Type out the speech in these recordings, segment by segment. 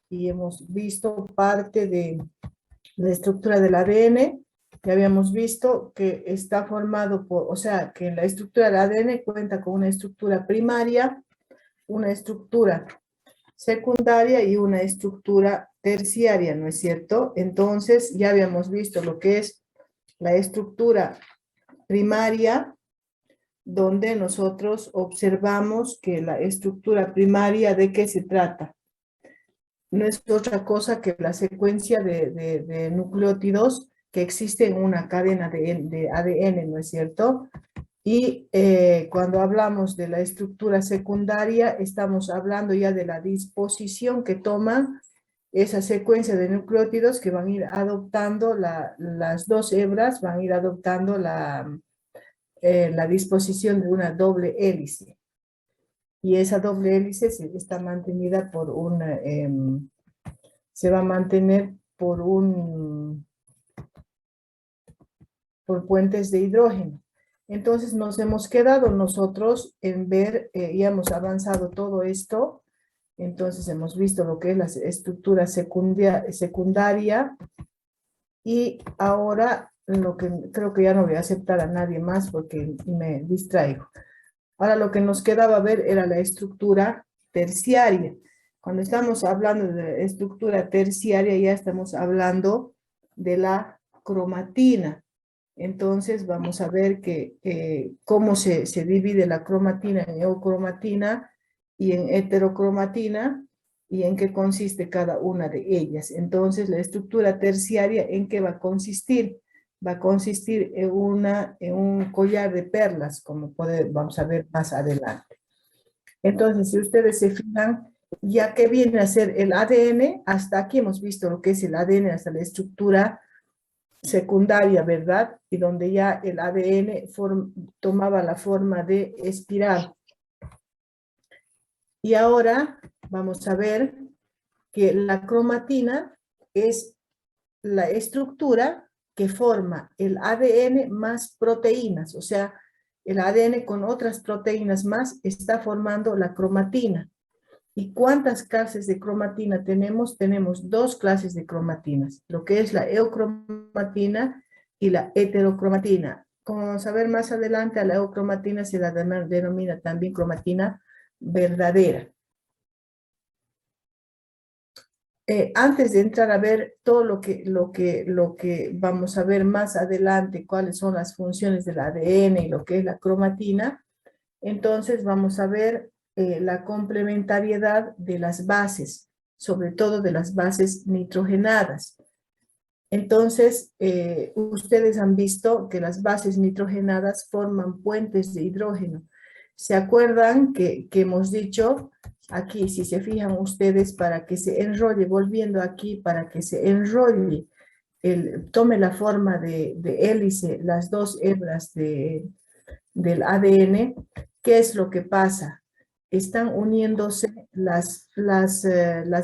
y hemos visto parte de la estructura del ADN. Ya habíamos visto que está formado por, o sea, que la estructura del ADN cuenta con una estructura primaria, una estructura secundaria y una estructura terciaria, ¿no es cierto? Entonces, ya habíamos visto lo que es la estructura primaria, donde nosotros observamos que la estructura primaria, ¿de qué se trata? No es otra cosa que la secuencia de nucleótidos que existe en una cadena de ADN, ¿no es cierto? Y cuando hablamos de la estructura secundaria, estamos hablando ya de la disposición que toma esa secuencia de nucleótidos que van a ir adoptando, las dos hebras van a ir adoptando la disposición de una doble hélice. Y esa doble hélice está mantenida por una, se va a mantener por puentes de hidrógeno. Entonces nos hemos quedado nosotros en ver, ya hemos avanzado todo esto, entonces hemos visto lo que es la estructura secundaria y ahora lo que creo que ya no voy a aceptar a nadie más porque me distraigo. Ahora lo que nos quedaba ver era la estructura terciaria. Cuando estamos hablando de estructura terciaria ya estamos hablando de la cromatina. Entonces vamos a ver que cómo se divide la cromatina en eucromatina y en heterocromatina y en qué consiste cada una de ellas. Entonces la estructura terciaria, ¿en qué va a consistir? Va a consistir en un collar de perlas, como vamos a ver más adelante. Entonces, si ustedes se fijan, ya que viene a ser el ADN, hasta aquí hemos visto lo que es el ADN, hasta la estructura secundaria, ¿verdad? Y donde ya el ADN tomaba la forma de espiral. Y ahora vamos a ver que la cromatina es la estructura que forma el ADN más proteínas, o sea, el ADN con otras proteínas más está formando la cromatina. ¿Y cuántas clases de cromatina tenemos? Tenemos dos clases de cromatinas, lo que es la eucromatina y la heterocromatina. Como vamos a ver más adelante, a la eucromatina se la denomina también cromatina verdadera. Antes de entrar a ver todo lo que vamos a ver más adelante, cuáles son las funciones del ADN y lo que es la cromatina, entonces vamos a ver la complementariedad de las bases, sobre todo de las bases nitrogenadas. Entonces, ustedes han visto que las bases nitrogenadas forman puentes de hidrógeno. ¿Se acuerdan que hemos dicho aquí, si se fijan ustedes, para que se enrolle, volviendo aquí, para que se enrolle, tome la forma de hélice, las dos hebras del ADN, ¿qué es lo que pasa? Están uniéndose las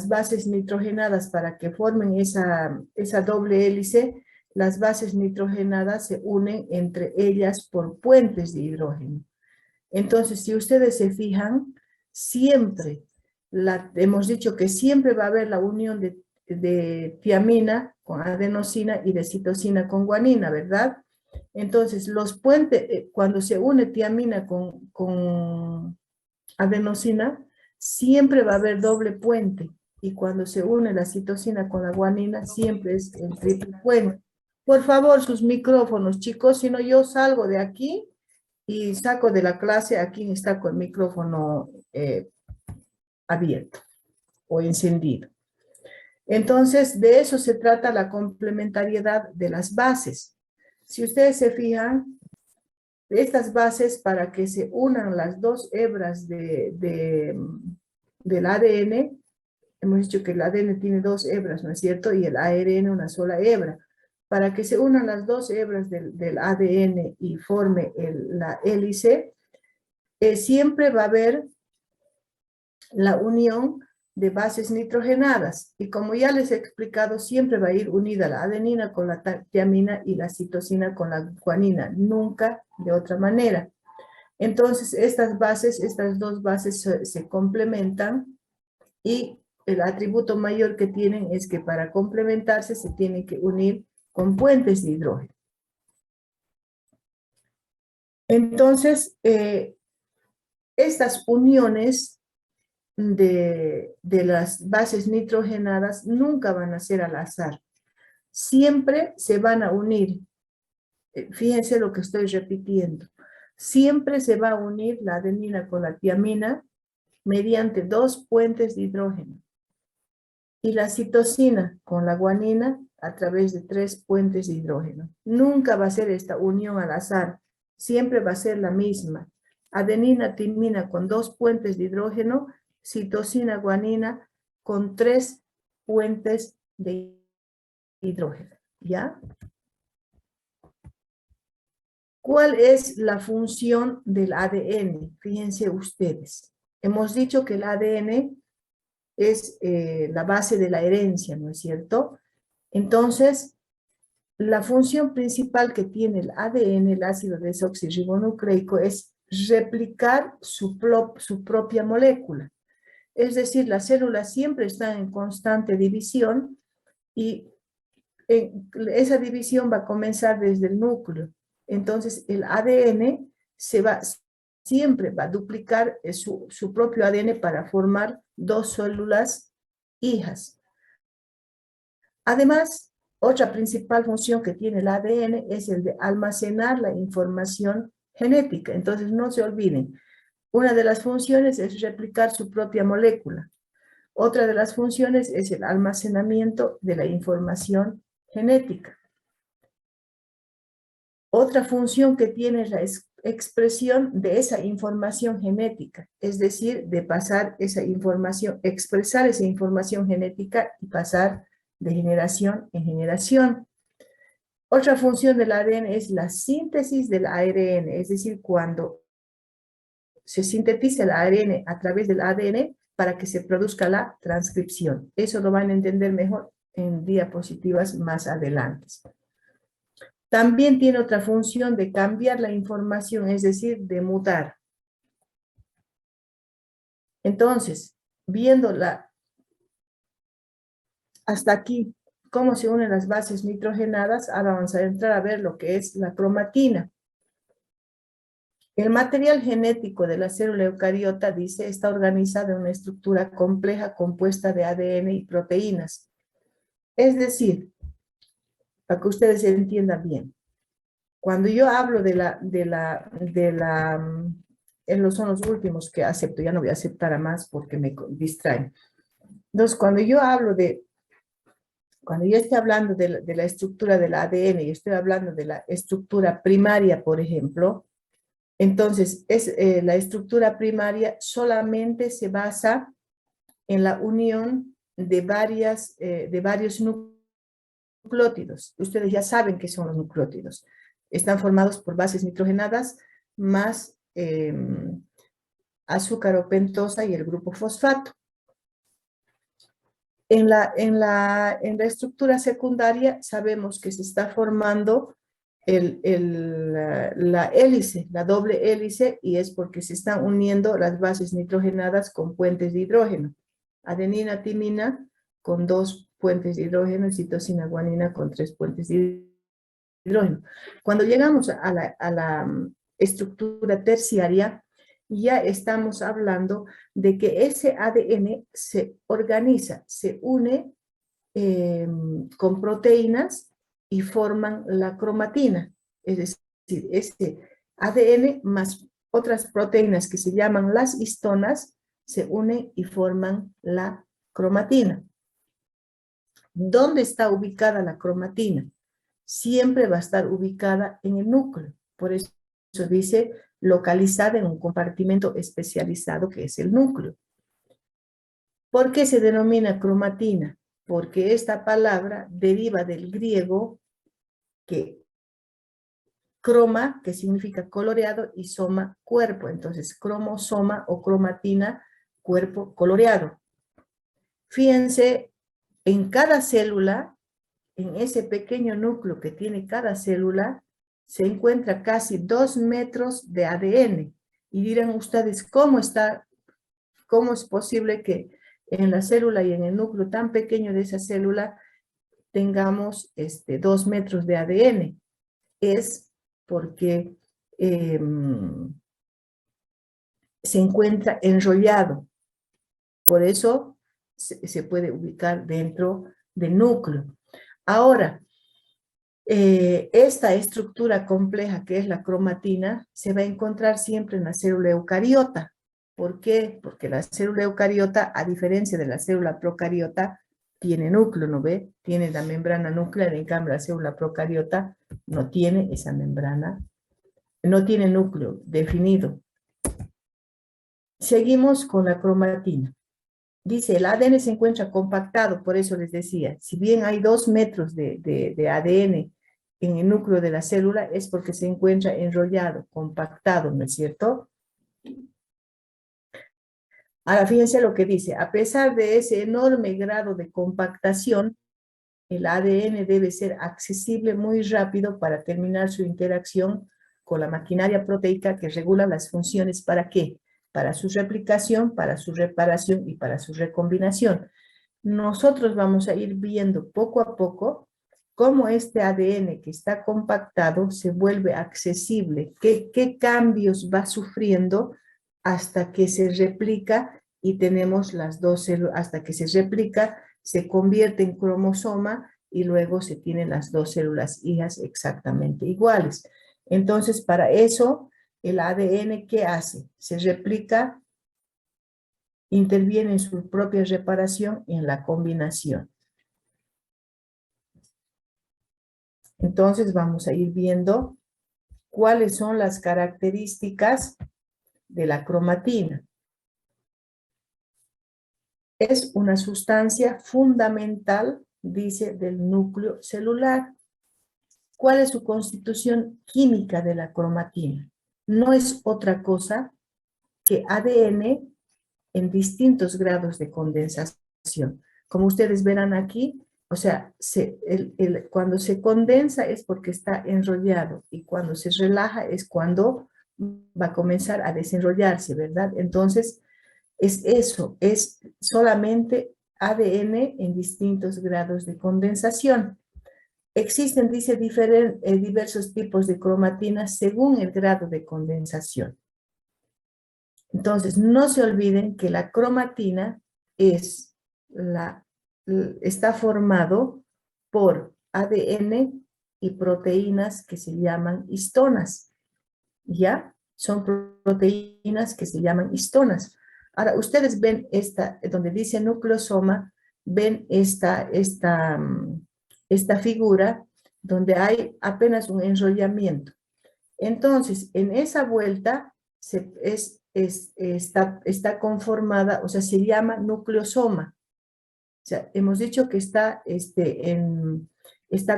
bases nitrogenadas para que formen esa doble hélice. Las bases nitrogenadas se unen entre ellas por puentes de hidrógeno. Entonces, si ustedes se fijan, siempre, hemos dicho que siempre va a haber la unión de tiamina con adenosina y de citosina con guanina, ¿verdad? Entonces, los puentes, cuando se une tiamina con adenosina, siempre va a haber doble puente. Y cuando se une la citosina con la guanina, siempre es el triple puente. Por favor, sus micrófonos, chicos, si no yo salgo de aquí y saco de la clase a quien está con el micrófono abierto o encendido. Entonces, de eso se trata la complementariedad de las bases. Si ustedes se fijan, estas bases, para que se unan las dos hebras del ADN, hemos dicho que el ADN tiene dos hebras, ¿no es cierto? Y el ARN una sola hebra. Para que se unan las dos hebras del ADN y forme la hélice, siempre va a haber la unión de bases nitrogenadas. Y como ya les he explicado, siempre va a ir unida la adenina con la tiamina y la citosina con la guanina, nunca de otra manera. Entonces, estas dos bases se complementan y el atributo mayor que tienen es que para complementarse se tienen que unir con puentes de hidrógeno. Entonces, estas uniones de las bases nitrogenadas nunca van a ser al azar. Siempre se van a unir. Fíjense lo que estoy repitiendo. Siempre se va a unir la adenina con la tiamina mediante 2 puentes de hidrógeno. Y la citosina con la guanina a través de 3 puentes de hidrógeno. Nunca va a ser esta unión al azar. Siempre va a ser la misma. Adenina, timina con 2 puentes de hidrógeno, citosina, guanina con 3 puentes de hidrógeno. ¿Ya? ¿Cuál es la función del ADN? Fíjense ustedes. Hemos dicho que el ADN es la base de la herencia, ¿no es cierto? Entonces, la función principal que tiene el ADN, el ácido desoxirribonucleico, es replicar su propia molécula. Es decir, las células siempre están en constante división y esa división va a comenzar desde el núcleo. Entonces, el ADN siempre va a duplicar su propio ADN para formar 2 células hijas. Además, otra principal función que tiene el ADN es el de almacenar la información genética. Entonces, no se olviden, una de las funciones es replicar su propia molécula. Otra de las funciones es el almacenamiento de la información genética. Otra función que tiene es la expresión de esa información genética, es decir, de pasar esa información, expresar esa información genética y pasar de generación en generación. Otra función del ADN es la síntesis del ARN, es decir, cuando se sintetiza el ARN a través del ADN para que se produzca la transcripción. Eso lo van a entender mejor en diapositivas más adelante. También tiene otra función de cambiar la información, es decir, de mutar. Entonces, viéndola hasta aquí, cómo se unen las bases nitrogenadas, ahora vamos a entrar a ver lo que es la cromatina. El material genético de la célula eucariota, dice, está organizado en una estructura compleja compuesta de ADN y proteínas. Es decir, para que ustedes entiendan bien, cuando yo hablo son los últimos que acepto, ya no voy a aceptar a más porque me distraen. Entonces, cuando yo estoy hablando de la estructura del ADN y estoy hablando de la estructura primaria, por ejemplo, entonces la estructura primaria solamente se basa en la unión de varios nucleótidos. Ustedes ya saben qué son los nucleótidos. Están formados por bases nitrogenadas más azúcar o pentosa y el grupo fosfato. En la estructura secundaria sabemos que se está formando la hélice, la doble hélice, y es porque se están uniendo las bases nitrogenadas con puentes de hidrógeno. Adenina, timina con 2 puentes de hidrógeno, citosina, guanina con 3 puentes de hidrógeno. Cuando llegamos a la estructura terciaria, ya estamos hablando de que ese ADN se organiza, se une con proteínas y forman la cromatina. Es decir, este ADN más otras proteínas que se llaman las histonas se unen y forman la cromatina. ¿Dónde está ubicada la cromatina? Siempre va a estar ubicada en el núcleo. Por eso dice localizada en un compartimento especializado que es el núcleo. ¿Por qué se denomina cromatina? Porque esta palabra deriva del griego croma, que significa coloreado, y soma, cuerpo. Entonces, cromosoma o cromatina, cuerpo coloreado. Fíjense, en cada célula, en ese pequeño núcleo que tiene cada célula, se encuentra casi 2 metros de ADN. Y dirán ustedes, ¿cómo es posible que en la célula y en el núcleo tan pequeño de esa célula tengamos 2 metros de ADN. Es porque se encuentra enrollado. Por eso se puede ubicar dentro del núcleo. Ahora, esta estructura compleja que es la cromatina se va a encontrar siempre en la célula eucariota. ¿Por qué? Porque la célula eucariota, a diferencia de la célula procariota, tiene núcleo, ¿no ve? Tiene la membrana nuclear, en cambio la célula procariota no tiene esa membrana, no tiene núcleo definido. Seguimos con la cromatina. Dice, el ADN se encuentra compactado, por eso les decía, si bien hay 2 metros de ADN en el núcleo de la célula, es porque se encuentra enrollado, compactado, ¿no es cierto? Ahora, fíjense lo que dice, a pesar de ese enorme grado de compactación, el ADN debe ser accesible muy rápido para terminar su interacción con la maquinaria proteica que regula las funciones, ¿para qué? Para su replicación, para su reparación y para su recombinación. Nosotros vamos a ir viendo poco a poco cómo este ADN que está compactado se vuelve accesible, qué cambios va sufriendo hasta que se replica y tenemos las dos células, hasta que se replica, se convierte en cromosoma y luego se tienen las dos células hijas exactamente iguales. Entonces, para eso, el ADN, ¿qué hace? Se replica, interviene en su propia reparación y en la combinación. Entonces vamos a ir viendo cuáles son las características de la cromatina. Es una sustancia fundamental, dice, del núcleo celular. ¿Cuál es su constitución química de la cromatina? No es otra cosa que ADN en distintos grados de condensación. Como ustedes verán aquí, o sea, cuando se condensa es porque está enrollado y cuando se relaja es cuando va a comenzar a desenrollarse, ¿verdad? Entonces, es eso, es solamente ADN en distintos grados de condensación. Existen, dice, diversos tipos de cromatinas según el grado de condensación. Entonces, no se olviden que la cromatina está formado por ADN y proteínas que se llaman histonas. ¿Ya? Son proteínas que se llaman histonas. Ahora, ustedes ven donde dice nucleosoma, ven esta figura donde hay apenas un enrollamiento. Entonces, en esa vuelta está conformada, o sea, se llama nucleosoma. O sea, hemos dicho que está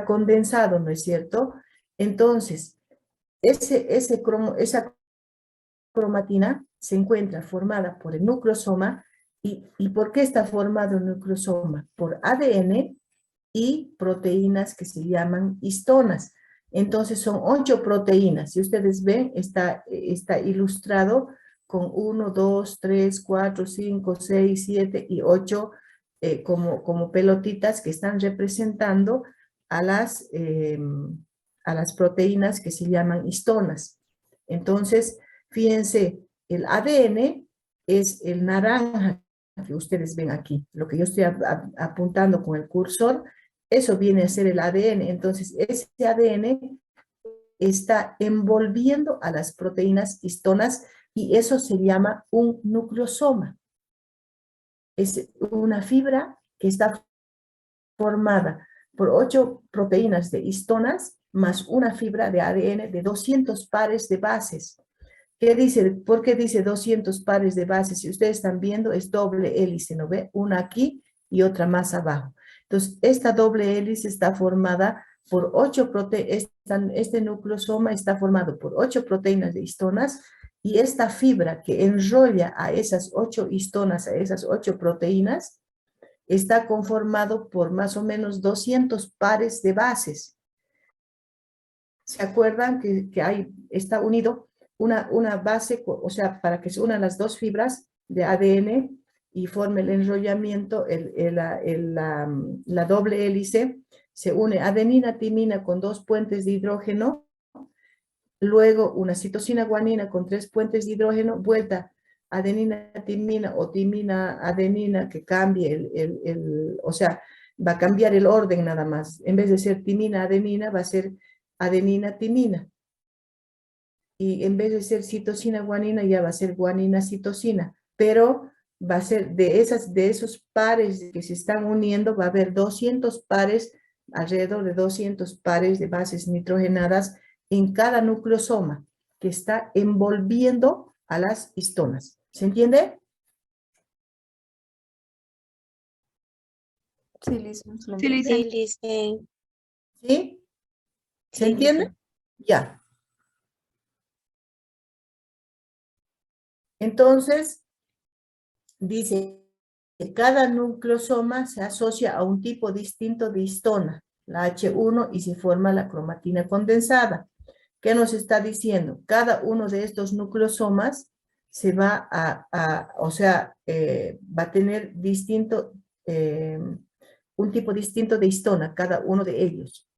condensado, ¿no es cierto? Entonces, esa cromatina se encuentra formada por el nucleosoma. ¿Y por qué está formado el nucleosoma? Por ADN y proteínas que se llaman histonas. Entonces son 8 proteínas. Si ustedes ven, está ilustrado con 1, 2, 3, 4, 5, 6, 7 y 8 como pelotitas que están representando a las proteínas que se llaman histonas. Entonces, fíjense, el ADN es el naranja que ustedes ven aquí. Lo que yo estoy apuntando con el cursor, eso viene a ser el ADN. Entonces, ese ADN está envolviendo a las proteínas histonas y eso se llama un nucleosoma. Es una fibra que está formada por 8 proteínas de histonas más una fibra de ADN de 200 pares de bases. ¿Qué dice? ¿Por qué dice 200 pares de bases? Si ustedes están viendo, es doble hélice, ¿no ve? Una aquí y otra más abajo. Entonces, esta doble hélice está formada por 8 proteínas, este nucleosoma está formado por 8 proteínas de histonas y esta fibra que enrolla a esas 8 histonas, a esas 8 proteínas, está conformado por más o menos 200 pares de bases. ¿Se acuerdan que está unido una base, o sea, para que se unan las dos fibras de ADN y forma el enrollamiento, la doble hélice, se une adenina, timina con 2 puentes de hidrógeno, luego una citosina guanina con 3 puentes de hidrógeno, vuelta adenina, timina o timina, adenina, que cambie o sea, va a cambiar el orden nada más. En vez de ser timina, adenina, va a ser adenina, timina. Y en vez de ser citosina, guanina, ya va a ser guanina, citosina. Pero va a ser de esos pares que se están uniendo, va a haber 200 pares, alrededor de 200 pares de bases nitrogenadas en cada nucleosoma que está envolviendo a las histonas. ¿Se entiende? Sí, listo. Sí, Lisa. Sí, listen. ¿Sí? ¿Se Sí, entiende? listen. Ya. Entonces, dice que cada nucleosoma se asocia a un tipo distinto de histona, la H1, y se forma la cromatina condensada. ¿Qué nos está diciendo? Cada uno de estos nucleosomas se va va a tener un tipo distinto de histona, cada uno de ellos.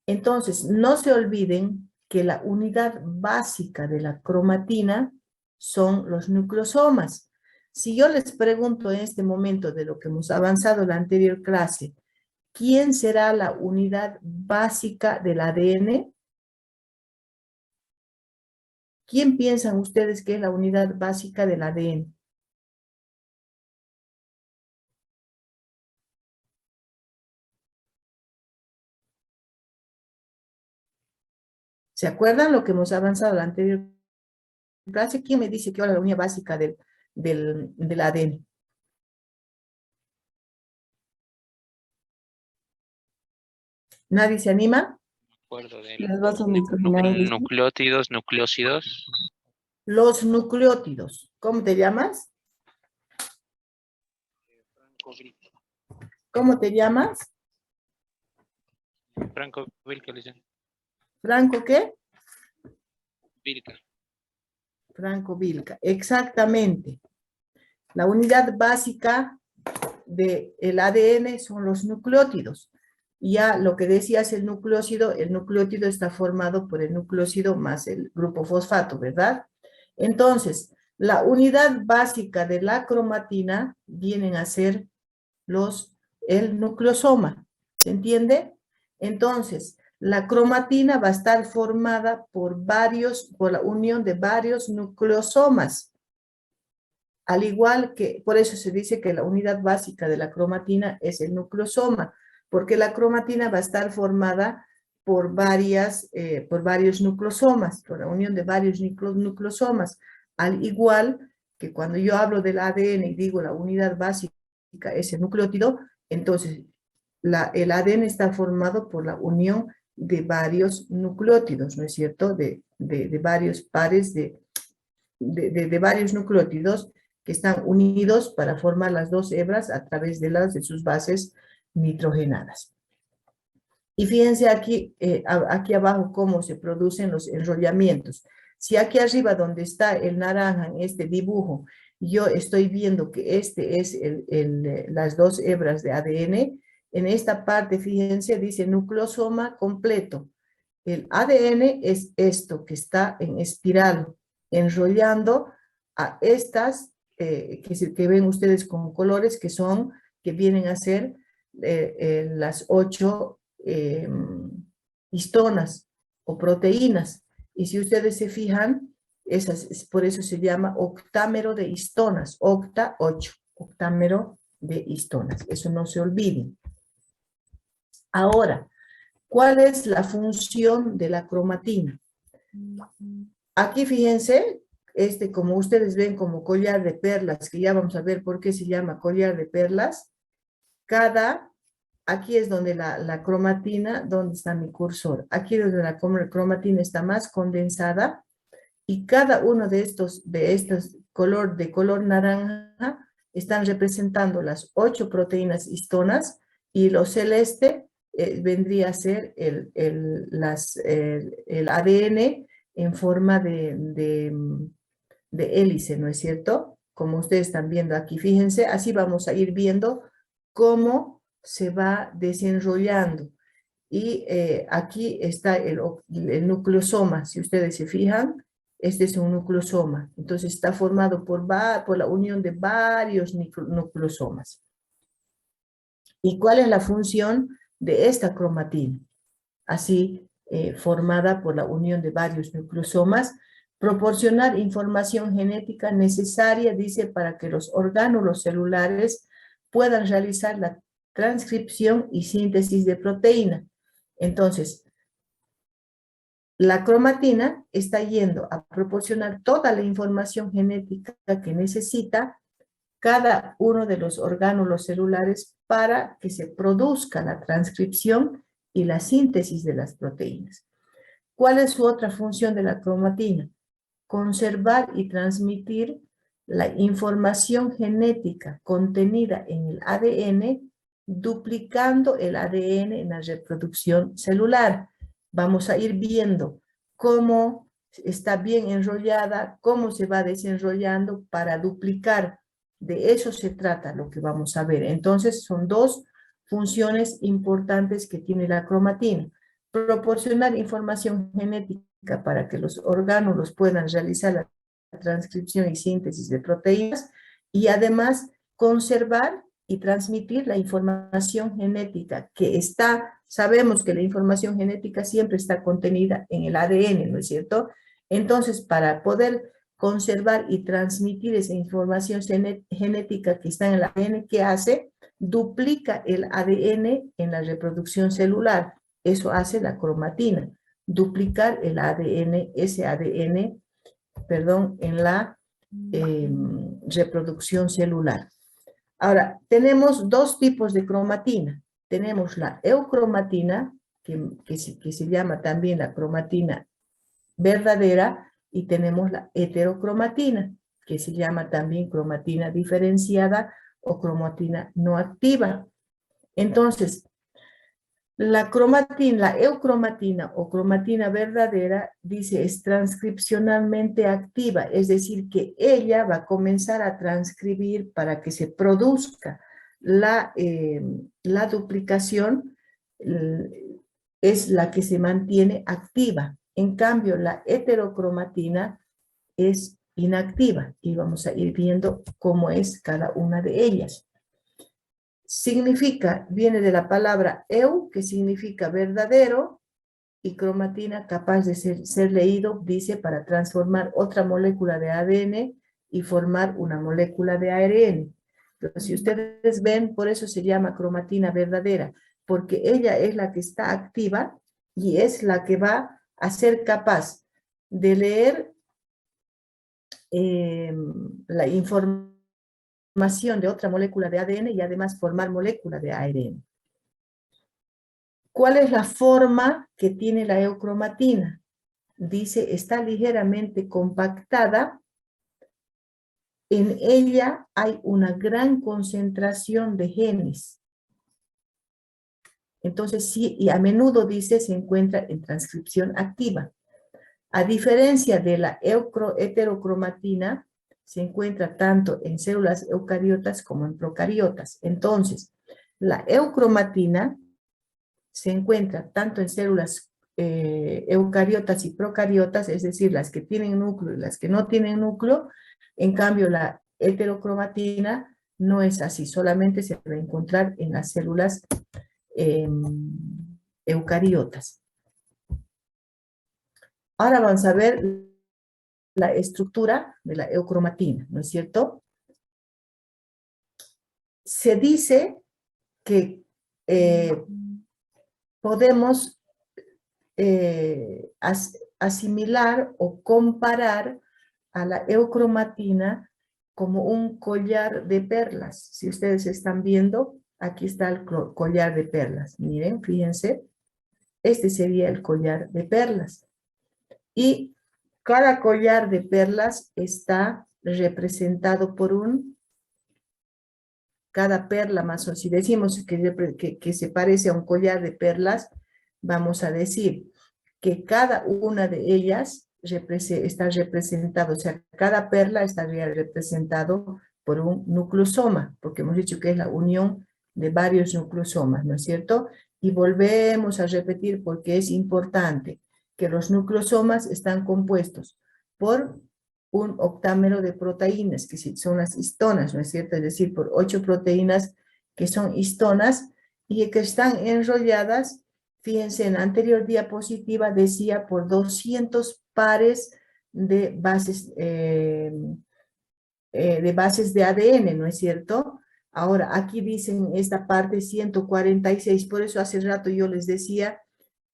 Entonces, no se olviden que la unidad básica de la cromatina son los nucleosomas. Si yo les pregunto en este momento de lo que hemos avanzado en la anterior clase, ¿quién será la unidad básica del ADN? ¿Quién piensan ustedes que es la unidad básica del ADN? ¿Se acuerdan lo que hemos avanzado en la anterior clase? ¿Quién me dice que es la unidad básica del ADN? ¿Nadie se anima? Acuerdo de Las bases nitrogenadas. nucleótidos, nucleósidos. Los nucleótidos. ¿Cómo te llamas? ¿Cómo te llamas? Franco Vilca, Lisa. ¿Franco qué? Vilca. Franco Vilca. Exactamente. La unidad básica del ADN son los nucleótidos. Ya lo que decías el nucleótido está formado por el nucleósido más el grupo fosfato, ¿verdad? Entonces, la unidad básica de la cromatina vienen a ser el nucleosoma, ¿se entiende? Entonces, la cromatina va a estar formada por la unión de varios nucleosomas. Al igual que, por eso se dice que la unidad básica de la cromatina es el nucleosoma, porque la cromatina va a estar formada por varios nucleosomas, por la unión de varios nucleosomas. Al igual que cuando yo hablo del ADN y digo la unidad básica es el nucleótido, entonces el ADN está formado por la unión de varios nucleótidos, ¿no es cierto? De varios pares de varios nucleótidos que están unidos para formar las dos hebras a través de sus bases nitrogenadas. Y fíjense aquí, aquí abajo cómo se producen los enrollamientos. Si aquí arriba donde está el naranja en este dibujo, yo estoy viendo que este es las dos hebras de ADN, en esta parte, fíjense, dice nucleosoma completo. El ADN es esto que está en espiral, enrollando a estas que ven ustedes con colores, que vienen a ser las 8 histonas o proteínas. Y si ustedes se fijan, por eso se llama octámero de histonas, octa 8, octámero de histonas. Eso no se olviden. Ahora, ¿cuál es la función de la cromatina? Aquí fíjense, como ustedes ven como collar de perlas, que ya vamos a ver por qué se llama collar de perlas, aquí es donde la cromatina, ¿dónde está mi cursor? Aquí es donde la cromatina está más condensada, y cada uno de estos de color naranja están representando las 8 proteínas histonas, y lo celeste vendría a ser el ADN en forma de hélice, ¿no es cierto? como ustedes están viendo aquí. Fíjense, así vamos a ir viendo cómo se va desenrollando. Y aquí está el nucleosoma. Si ustedes se fijan, este es un nucleosoma. Entonces está formado por la unión de varios nucleosomas. ¿Y cuál es la función de esta cromatina? Así, formada por la unión de varios nucleosomas, proporcionar información genética necesaria, dice, para que los orgánulos celulares puedan realizar la transcripción y síntesis de proteína. Entonces, la cromatina está yendo a proporcionar toda la información genética que necesita cada uno de los orgánulos celulares para que se produzca la transcripción y la síntesis de las proteínas. ¿Cuál es su otra función de la cromatina? Conservar y transmitir la información genética contenida en el ADN, duplicando el ADN en la reproducción celular. Vamos a ir viendo cómo está bien enrollada, cómo se va desenrollando para duplicar. De eso se trata lo que vamos a ver. Entonces, son dos funciones importantes que tiene la cromatina. Proporcionar información genética para que los orgánulos puedan realizar la transcripción y síntesis de proteínas y además conservar y transmitir la información genética que sabemos que la información genética siempre está contenida en el ADN, ¿no es cierto? Entonces, para poder conservar y transmitir esa información genética que está en el ADN, ¿qué hace? Duplica el ADN en la reproducción celular. Eso hace la cromatina, duplicar el ADN, ese ADN, perdón, en la reproducción celular. Ahora, tenemos dos tipos de cromatina. Tenemos la eucromatina, que se llama también la cromatina verdadera, y tenemos la heterocromatina, que se llama también cromatina diferenciada o cromatina no activa. Entonces, la eucromatina o cromatina verdadera, dice, es transcripcionalmente activa, es decir, que ella va a comenzar a transcribir para que se produzca la duplicación, es la que se mantiene activa. En cambio, la heterocromatina es inactiva y vamos a ir viendo cómo es cada una de ellas. Viene de la palabra eu, que significa verdadero, y cromatina, capaz de ser leído, dice, para transformar otra molécula de ADN y formar una molécula de ARN. Entonces, si ustedes ven, por eso se llama cromatina verdadera, porque ella es la que está activa y es la que va a ser capaz de leer la información de otra molécula de ADN y además formar molécula de ARN. ¿Cuál es la forma que tiene la eucromatina? Dice, está ligeramente compactada. En ella hay una gran concentración de genes. Entonces, sí, y a menudo, dice, se encuentra en transcripción activa. A diferencia de la heterocromatina, se encuentra tanto en células eucariotas como en procariotas. Entonces, la eucromatina se encuentra tanto en células eucariotas y procariotas, es decir, las que tienen núcleo y las que no tienen núcleo. En cambio, la heterocromatina no es así, solamente se va a encontrar en las células eucariotas. Ahora vamos a ver la estructura de la eucromatina, ¿no es cierto? Se dice que podemos asimilar o comparar a la eucromatina como un collar de perlas. Si ustedes están viendo, aquí está el collar de perlas. Miren, fíjense, este sería el collar de perlas. Y cada collar de perlas está representado por cada perla más, o si decimos que se parece a un collar de perlas, vamos a decir que cada una de ellas está representado, o sea, cada perla estaría representado por un nucleosoma, porque hemos dicho que es la unión de varios nucleosomas, ¿no es cierto? Y volvemos a repetir porque es importante que los nucleosomas están compuestos por un octámero de proteínas, que son las histonas, ¿no es cierto? Es decir, por 8 proteínas que son histonas y que están enrolladas, fíjense, en la anterior diapositiva decía por 200 pares de bases de ADN, ¿no es cierto? Ahora, aquí dicen esta parte 146, por eso hace rato yo les decía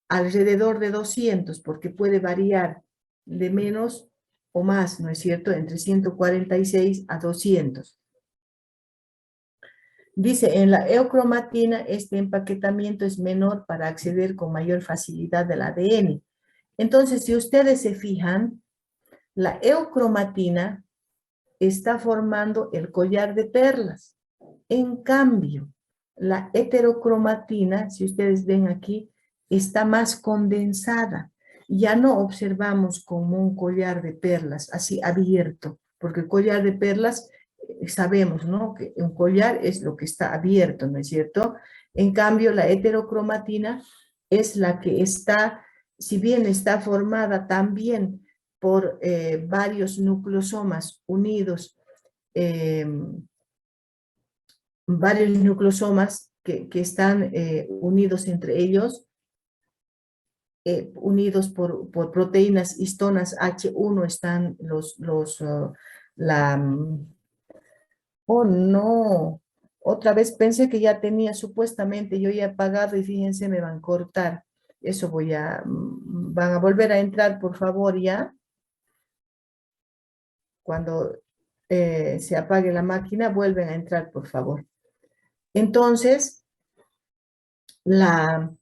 alrededor de 200, porque puede variar de menos o más, ¿no es cierto? Entre 146 a 200. Dice, en la eocromatina este empaquetamiento es menor para acceder con mayor facilidad al ADN. Entonces, si ustedes se fijan, la eocromatina está formando el collar de perlas. En cambio, la heterocromatina, si ustedes ven aquí, está más condensada. Ya no observamos como un collar de perlas así abierto, porque el collar de perlas sabemos, ¿no? Que un collar es lo que está abierto, ¿no es cierto? En cambio, la heterocromatina es la que está, si bien está formada también por varios nucleosomas unidos, varios nucleosomas que están unidos entre ellos, unidos por proteínas histonas H1, están oh no, otra vez pensé que ya tenía supuestamente, yo ya he pagado y fíjense, me van a cortar. Eso van a volver a entrar, por favor, ya. Cuando se apague la máquina, vuelven a entrar, por favor. Entonces, no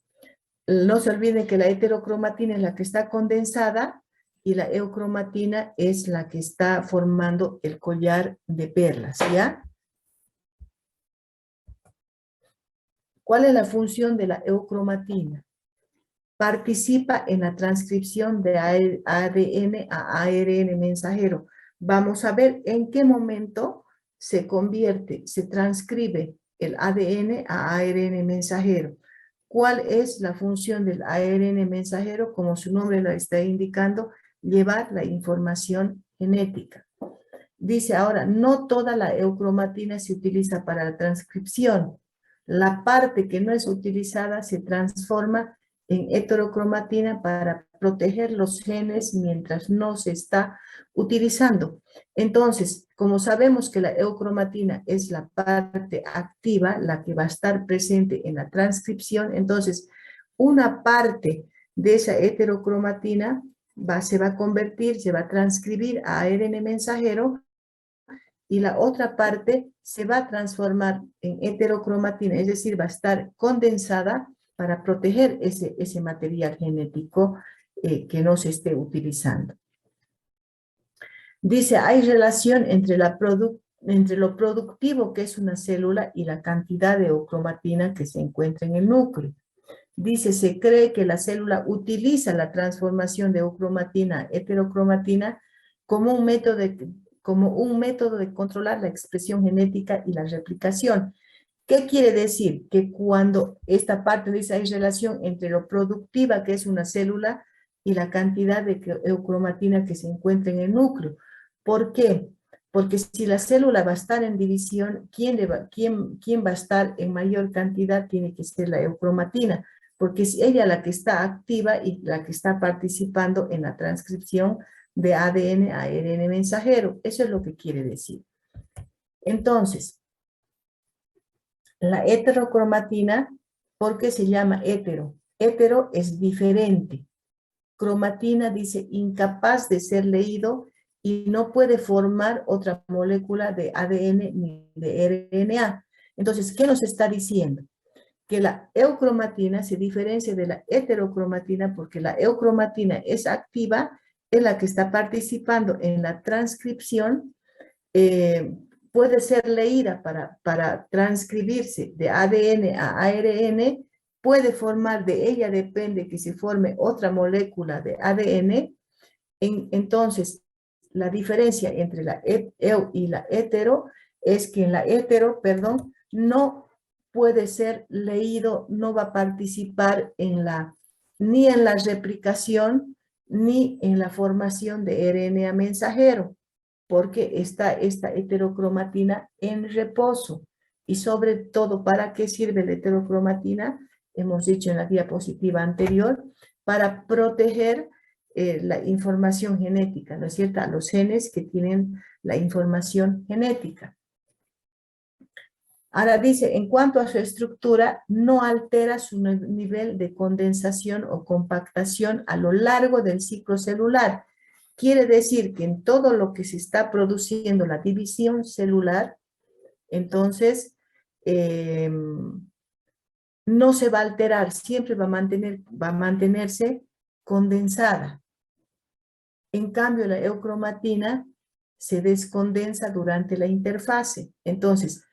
se olviden que la heterocromatina es la que está condensada y la eocromatina es la que está formando el collar de perlas, ¿ya? ¿Cuál es la función de la eocromatina? Participa en la transcripción de ADN a ARN mensajero. Vamos a ver en qué momento se transcribe el ADN a ARN mensajero. ¿Cuál es la función del ARN mensajero? Como su nombre lo está indicando, llevar la información genética. Dice ahora, no toda la eocromatina se utiliza para la transcripción. La parte que no es utilizada se transforma en heterocromatina para proteger los genes mientras no se está utilizando. Entonces, como sabemos que la eocromatina es la parte activa, la que va a estar presente en la transcripción, entonces una parte de esa heterocromatina se va a convertir, se va a transcribir a ARN mensajero y la otra parte se va a transformar en heterocromatina, es decir, va a estar condensada para proteger ese material genético que no se esté utilizando. Dice, hay relación entre lo productivo que es una célula y la cantidad de eocromatina que se encuentra en el núcleo. Dice, se cree que la célula utiliza la transformación de eocromatina a heterocromatina como un método de controlar la expresión genética y la replicación. ¿Qué quiere decir? Que cuando esta parte dice hay relación entre lo productiva que es una célula y la cantidad de eocromatina que se encuentra en el núcleo. ¿Por qué? Porque si la célula va a estar en división, ¿quién va a estar en mayor cantidad? Tiene que ser la eocromatina, porque es ella la que está activa y la que está participando en la transcripción de ADN a ARN mensajero. Eso es lo que quiere decir. Entonces, la heterocromatina, ¿por qué se llama hetero? Hetero es diferente. Cromatina dice incapaz de ser leído y no puede formar otra molécula de ADN ni de RNA. Entonces, ¿qué nos está diciendo? Que la eucromatina se diferencia de la heterocromatina porque la eucromatina es activa, es la que está participando en la transcripción, puede ser leída para transcribirse de ADN a ARN, puede formar, de ella depende que se forme otra molécula de ADN, Entonces, la diferencia entre la eu y la hetero es que en la hetero, perdón, no puede ser leído, no va a participar ni en la replicación, ni en la formación de RNA mensajero, porque está esta heterocromatina en reposo. Y sobre todo, ¿para qué sirve la heterocromatina? Hemos dicho en la diapositiva anterior, para proteger la información genética, ¿no es cierto? A los genes que tienen la información genética. Ahora dice, en cuanto a su estructura, no altera su nivel de condensación o compactación a lo largo del ciclo celular. Quiere decir que en todo lo que se está produciendo la división celular, entonces no se va a alterar, siempre va a mantenerse condensada. En cambio, la eucromatina se descondensa durante la interfase. Entonces,